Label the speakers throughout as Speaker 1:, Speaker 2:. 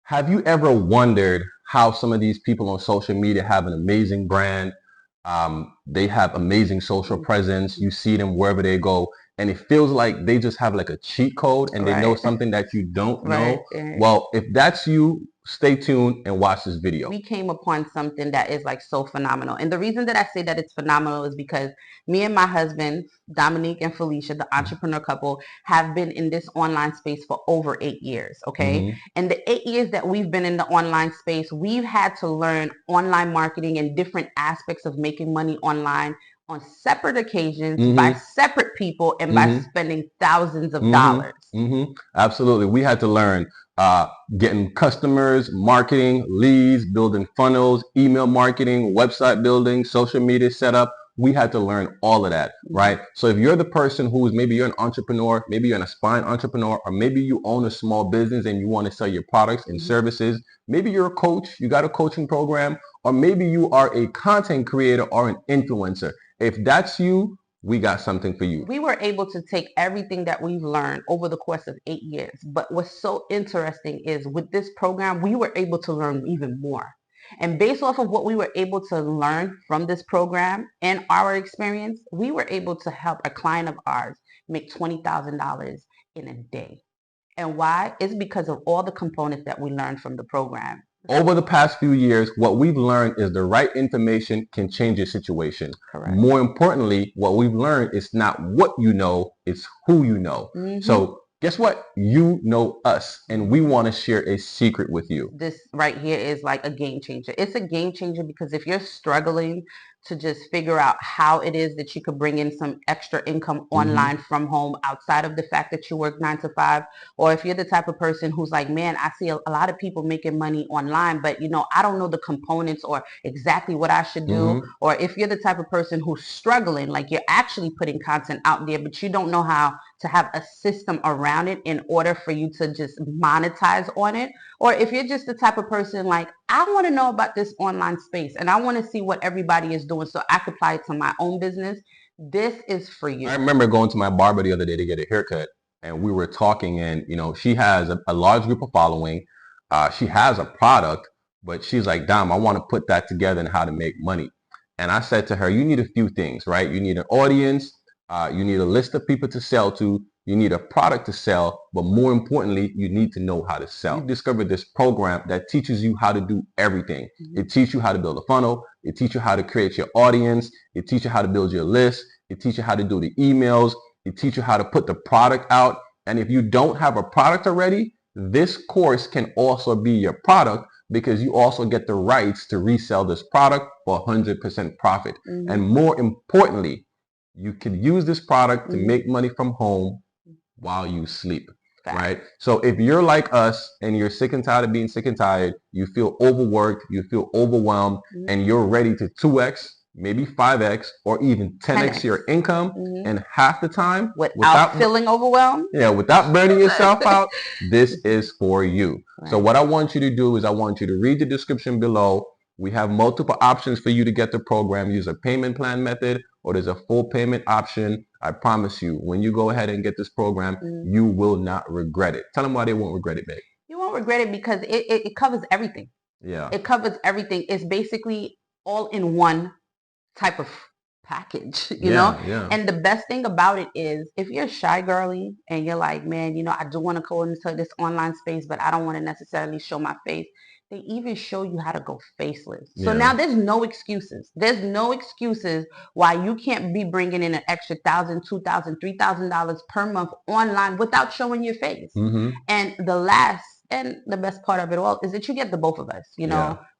Speaker 1: Have you ever wondered how some of these people on social media have an amazing brand? They have amazing social presence. You see them wherever they go, and it feels like they just have like a cheat code and they know
Speaker 2: Right.
Speaker 1: something that you don't
Speaker 2: Right.
Speaker 1: know.
Speaker 2: Right.
Speaker 1: Well, if that's you, stay tuned and watch this video.
Speaker 2: We came upon something that is like so phenomenal. And the reason that I say that it's phenomenal is because me and my husband, Dominique and Felicia, the entrepreneur couple, have been in this online space for over 8 years. Okay.
Speaker 1: Hmm.
Speaker 2: And the 8 years that we've been in the online space, we've had to learn online marketing and different aspects of making money online on separate occasions by
Speaker 1: Hmm.
Speaker 2: separate people and by
Speaker 1: Hmm.
Speaker 2: spending thousands of
Speaker 1: Hmm.
Speaker 2: dollars.
Speaker 1: Hmm. Absolutely. We had to learn uh, getting customers, marketing, leads, building funnels, email marketing, website building, social media setup. We had to learn all of that, right? So if you're the person who's maybe you're an entrepreneur, maybe you're an aspiring entrepreneur, or maybe you own a small business and you want to sell your products and services, maybe you're a coach, you got a coaching program, or maybe you are a content creator or an influencer. If that's you, we got something for you.
Speaker 2: We were able to take everything that we've learned over the course of 8 years. But what's so interesting is with this program, we were able to learn even more. And based off of what we were able to learn from this program and our experience, we were able to help a client of ours make $20,000 in a day. And why? It's because of all the components that we learned from the program.
Speaker 1: Over the past few years, what we've learned is the right information can change your situation.
Speaker 2: Correct.
Speaker 1: More importantly, what we've learned is not what you know, it's who you know. So guess what? You know us, and we want to share a secret with you.
Speaker 2: This right here is like a game changer. It's a game changer because if you're struggling to just figure out how it is that you could bring in some extra income online from home outside of the fact that you work 9 to 5, or if you're the type of person who's like, man, I see a lot of people making money online, but I don't know the components or exactly what I should do. Or if you're the type of person who's struggling, like you're actually putting content out there, but you don't know how to have a system around it in order for you to just monetize on it. Or if you're just the type of person like, I want to know about this online space and I want to see what everybody is doing so I could apply it to my own business, this is for you.
Speaker 1: I remember going to my barber the other day to get a haircut, and we were talking, and she has a large group of following. She has a product, but she's like, Dom, I want to put that together and how to make money. And I said to her, you need a few things, right? You need an audience, you need a list of people to sell to, you need a product to sell, but more importantly, you need to know how to sell. We've discovered this program that teaches you how to do everything. It teaches you how to build a funnel. It teaches you how to create your audience. It teaches you how to build your list. It teaches you how to do the emails. It teaches you how to put the product out. And if you don't have a product already, this course can also be your product because you also get the rights to resell this product for 100% profit. And more importantly, you can use this product to make money from home while you sleep. Right? So if you're like us and you're sick and tired of being sick and tired, you feel overworked, you feel overwhelmed, and you're ready to 2x, maybe 5x, or even 10x your income in half the time
Speaker 2: without feeling overwhelmed.
Speaker 1: Yeah, without burning yourself out, this is for you. So what I want you to do is I want you to read the description below. We have multiple options for you to get the program. Use a payment plan method or there's a full payment option. I promise you, when you go ahead and get this program, you will not regret it. Tell them why they won't regret it, babe.
Speaker 2: You won't regret it because it covers everything.
Speaker 1: Yeah.
Speaker 2: It covers everything. It's basically all in one type of package, you know?
Speaker 1: Yeah.
Speaker 2: And the best thing about it is if you're a shy girly and you're like, man, I do want to go into this online space, but I don't want to necessarily show my face. They even show you how to go faceless. So now there's no excuses. There's no excuses why you can't be bringing in an extra $1,000, $2,000, $3,000 per month online without showing your face. And the last and the best part of it all is that you get the both of us.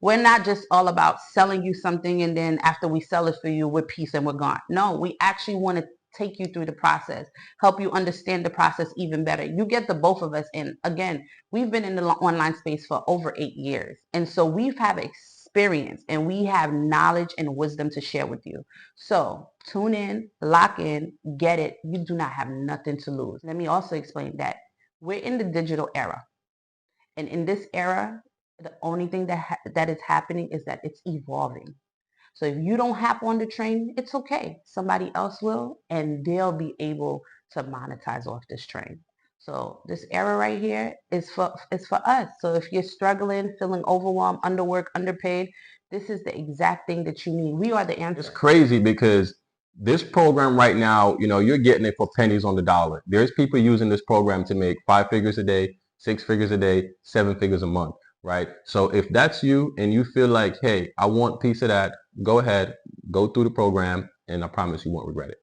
Speaker 2: We're not just all about selling you something and then after we sell it for you, we're peace and we're gone. No, we actually want to take you through the process, help you understand the process even better. You get the both of us. And again, we've been in the online space for over 8 years. And so we've have experience and we have knowledge and wisdom to share with you. So tune in, lock in, get it. You do not have nothing to lose. Let me also explain that we're in the digital era. And in this era, the only thing that is happening is that it's evolving. So if you don't hop on the train, it's okay. Somebody else will, and they'll be able to monetize off this train. So this era right here is for us. So if you're struggling, feeling overwhelmed, underworked, underpaid, this is the exact thing that you need. We are the answer.
Speaker 1: It's crazy because this program right now, you're getting it for pennies on the dollar. There's people using this program to make 5 figures a day, 6 figures a day, 7 figures a month, right? So if that's you and you feel like, hey, I want a piece of that, go ahead, go through the program, and I promise you won't regret it.